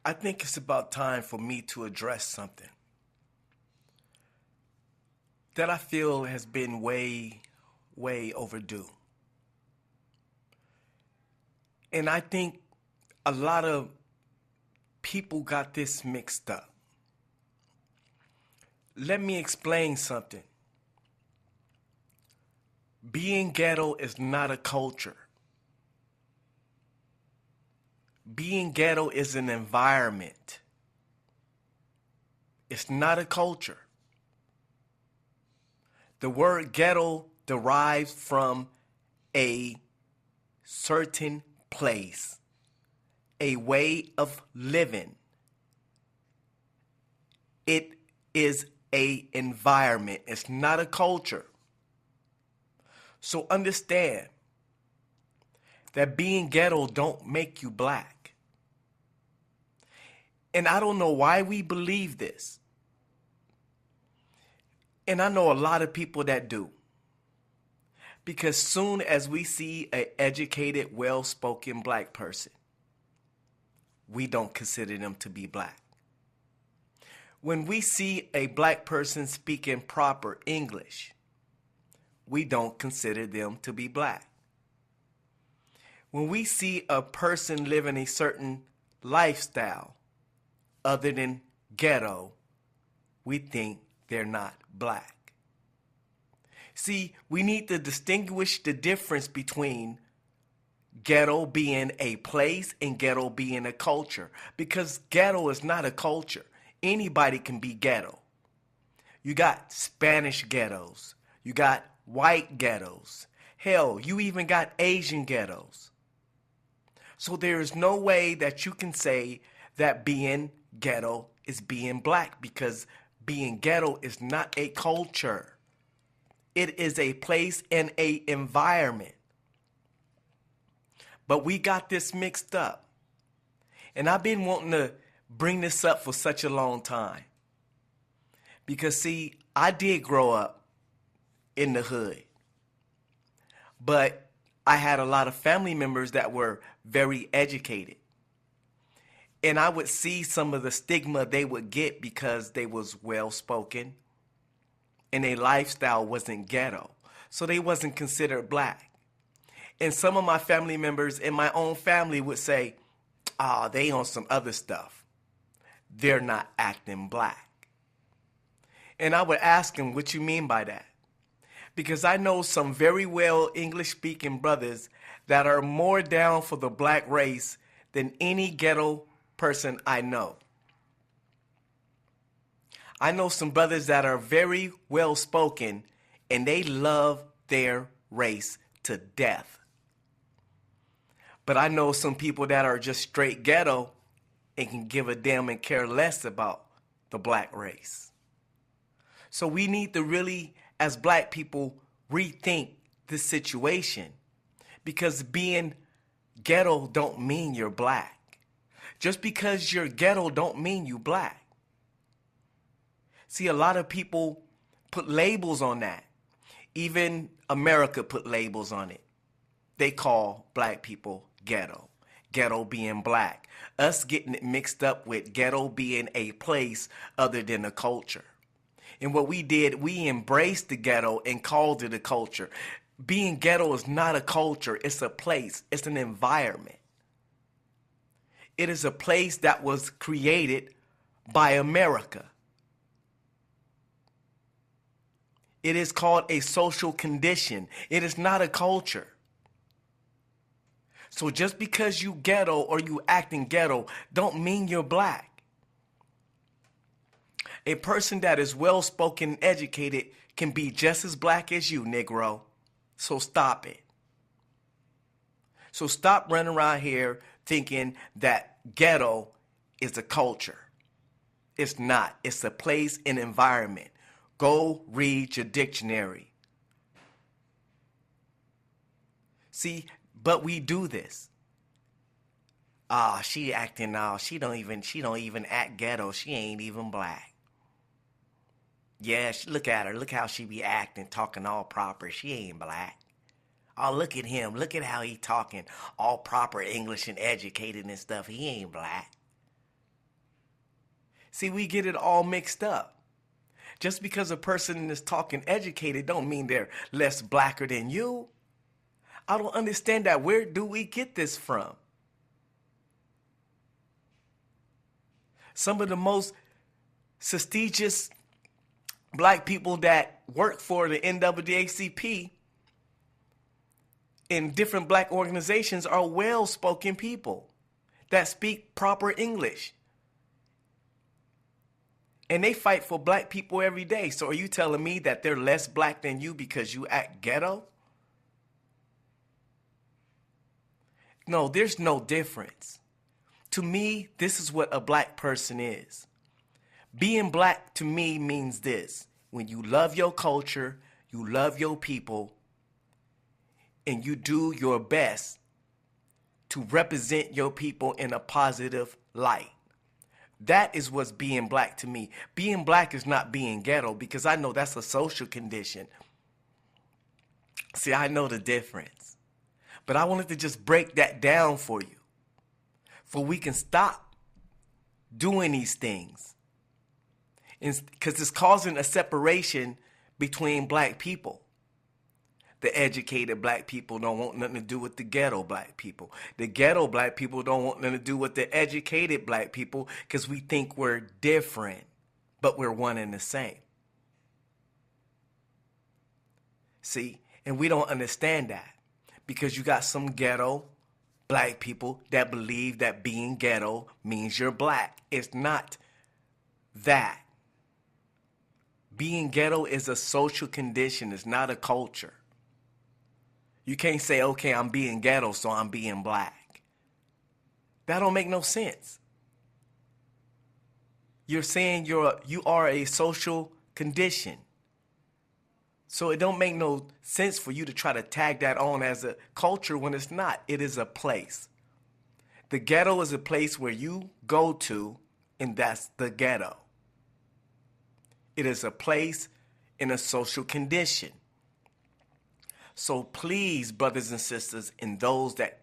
I think it's about time for me to address something that I feel has been way overdue. And I think a lot of people got this mixed up. Let me explain something. Being ghetto is not a culture. Being ghetto is an environment. It's not a culture. The word ghetto derives from a certain place, a way of living. It is a environment. It's not a culture. So understand that being ghetto don't make you black. And I don't know why we believe this. And I know a lot of people that do. Because soon as we see an educated, well-spoken black person, we don't consider them to be black. When we see a black person speaking proper English, we don't consider them to be black. When we see a person living a certain lifestyle other than ghetto, we think they're not black. See, we need to distinguish the difference between ghetto being a place and ghetto being a culture, because ghetto is not a culture. Anybody can be ghetto. You got Spanish ghettos. You got white ghettos. Hell, you even got Asian ghettos. So there is no way that you can say that being ghetto is being black, because being ghetto is not a culture. It is a place and a environment. But we got this mixed up. And I've been wanting to bring this up for such a long time. Because see, I did grow up in the hood. But I had a lot of family members that were very educated. And I would see some of the stigma they would get because they was well-spoken and their lifestyle wasn't ghetto. So they wasn't considered black. And some of my family members in my own family would say, they on some other stuff. They're not acting black. And I would ask them, what you mean by that? Because I know some very well English-speaking brothers that are more down for the black race than any ghetto person I know. I know some brothers that are very well spoken and they love their race to death. But I know some people that are just straight ghetto and can give a damn and care less about the black race. So we need to really, as black people, rethink this situation, because being ghetto don't mean you're black. Just because you're ghetto don't mean you black. See, a lot of people put labels on that. Even America put labels on it. They call black people ghetto. Ghetto being black. Us getting it mixed up with ghetto being a place other than a culture. And what we did, we embraced the ghetto and called it a culture. Being ghetto is not a culture. It's a place. It's an environment. It is a place that was created by America. It is called a social condition. It is not a culture. So just because you ghetto or you acting ghetto don't mean you're black. A person that is well-spoken and educated can be just as black as you, Negro. So stop it. So stop running around here thinking that ghetto is a culture. It's not. It's a place and environment. Go read your dictionary. See, but we do this. She acting now. She don't even act ghetto. She ain't even black. Yeah, look at her. Look how she be acting, talking all proper. She ain't black. Oh, look at him. Look at how he talking all proper English and educated and stuff. He ain't black. See, we get it all mixed up. Just because a person is talking educated don't mean they're less blacker than you. I don't understand that. Where do we get this from? Some of the most prestigious black people that work for the NAACP in different black organizations are well-spoken people that speak proper English. And they fight for black people every day. So are you telling me that they're less black than you because you act ghetto? No, there's no difference. To me, this is what a black person is. Being black to me means this. When you love your culture, you love your people, and you do your best to represent your people in a positive light. That is what's being black to me. Being black is not being ghetto, because I know that's a social condition. See, I know the difference. But I wanted to just break that down for you, for we can stop doing these things. Because it's causing a separation between black people. The educated black people don't want nothing to do with the ghetto black people. The ghetto black people don't want nothing to do with the educated black people because we think we're different, but we're one and the same. See, and we don't understand that because you got some ghetto black people that believe that being ghetto means you're black. It's not that. Being ghetto is a social condition. It's not a culture. You can't say, okay, I'm being ghetto, so I'm being black. That don't make no sense. You're saying you are a social condition. So it don't make no sense for you to try to tag that on as a culture when it's not. It is a place. The ghetto is a place where you go to, and that's the ghetto. It is a place in a social condition. So please, brothers and sisters, and those that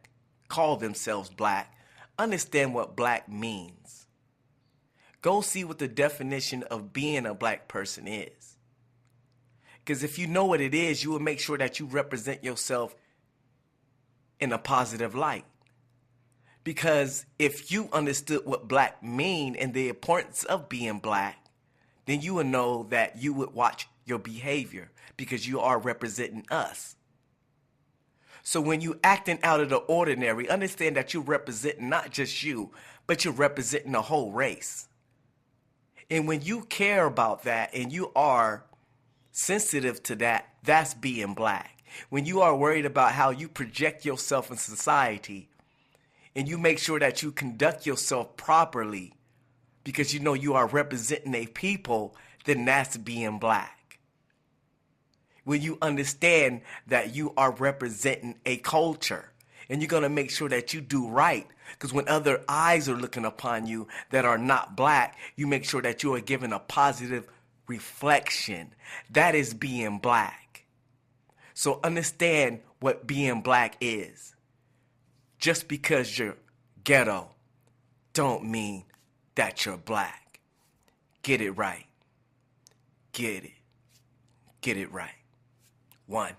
call themselves black, understand what black means. Go see what the definition of being a black person is. Because if you know what it is, you will make sure that you represent yourself in a positive light. Because if you understood what black mean and the importance of being black, then you would know that you would watch your behavior because you are representing us. So when you acting out of the ordinary, understand that you're representing not just you, but you're representing the whole race. And when you care about that and you are sensitive to that, that's being black. When you are worried about how you project yourself in society and you make sure that you conduct yourself properly because you know you are representing a people, then that's being black. When you understand that you are representing a culture and you're going to make sure that you do right. Because when other eyes are looking upon you that are not black, you make sure that you are giving a positive reflection. That is being black. So understand what being black is. Just because you're ghetto don't mean that you're black. Get it right. Get it. Get it right. 1.